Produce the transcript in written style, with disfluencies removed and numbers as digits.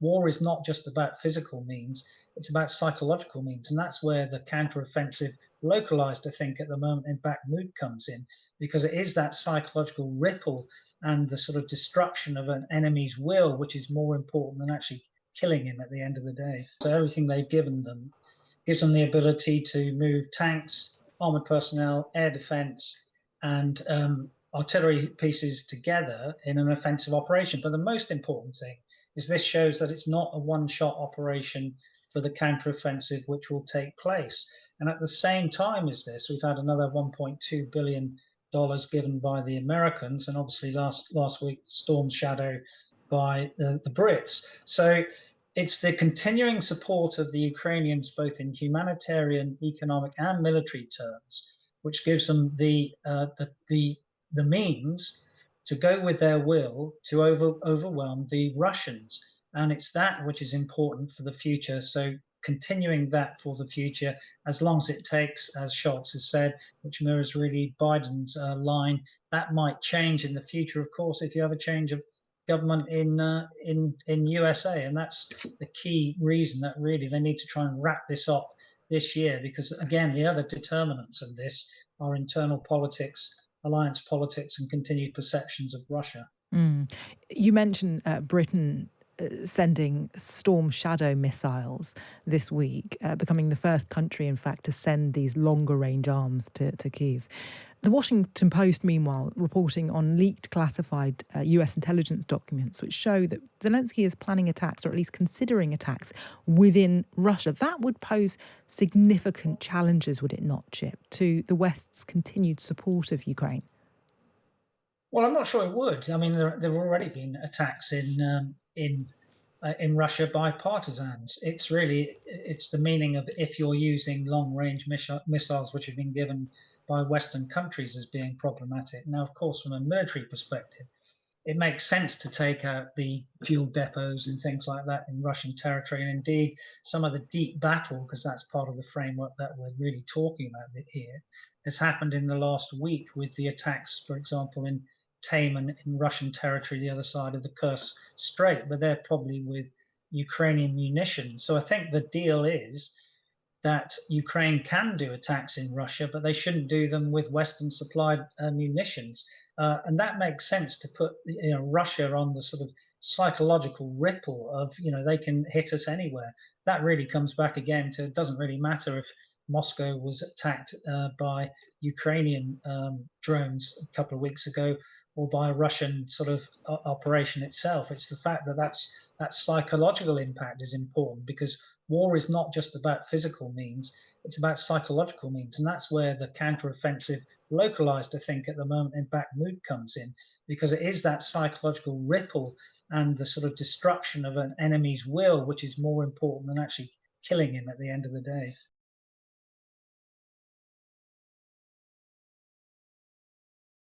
war is not just about physical means, it's about psychological means. And that's where the counteroffensive, localized, I think, at the moment in Bakhmut comes in, because it is that psychological ripple and the sort of destruction of an enemy's will, which is more important than actually killing him at the end of the day. So everything they've given them gives them the ability to move tanks, armored personnel, air defense, and artillery pieces together in an offensive operation. But the most important thing is this shows that it's not a one-shot operation for the counteroffensive which will take place. And at the same time as this, we've had another $1.2 billion given by the Americans, and obviously last week, Storm Shadow by the Brits. So it's the continuing support of the Ukrainians, both in humanitarian, economic, and military terms, which gives them the means to go with their will to overwhelm the Russians. And it's that which is important for the future. So continuing that for the future, as long as it takes, as Scholz has said, which mirrors really Biden's line, that might change in the future, of course, if you have a change of government in USA, and that's the key reason that really they need to try and wrap this up this year, because again, the other determinants of this are internal politics, alliance politics, and continued perceptions of Russia. You mentioned Britain sending Storm Shadow missiles this week, becoming the first country, in fact, to send these longer range arms to Kyiv. The Washington Post, meanwhile, reporting on leaked classified US intelligence documents which show that Zelensky is planning attacks, or at least considering attacks, within Russia. That would pose significant challenges, would it not, Chip, to the West's continued support of Ukraine? Well, I'm not sure it would. I mean, there have already been attacks in Russia by partisans. It's the meaning of if you're using long range missiles, which have been given by Western countries as being problematic. Now, of course, from a military perspective, it makes sense to take out the fuel depots and things like that in Russian territory. And indeed, some of the deep battle, because that's part of the framework that we're really talking about here, has happened in the last week with the attacks, for example, in Taman in Russian territory, the other side of the Kursk Strait, but they're probably with Ukrainian munitions. So I think the deal is that Ukraine can do attacks in Russia, but they shouldn't do them with Western supplied munitions. And that makes sense to put Russia on the sort of psychological ripple of, they can hit us anywhere. That really comes back again to, it doesn't really matter if Moscow was attacked by Ukrainian drones a couple of weeks ago or by a Russian sort of operation itself. It's the fact that that psychological impact is important, because war is not just about physical means, it's about psychological means. And that's where the counteroffensive, localized, I think, at the moment in Bakhmut comes in, because it is that psychological ripple and the sort of destruction of an enemy's will, which is more important than actually killing him at the end of the day.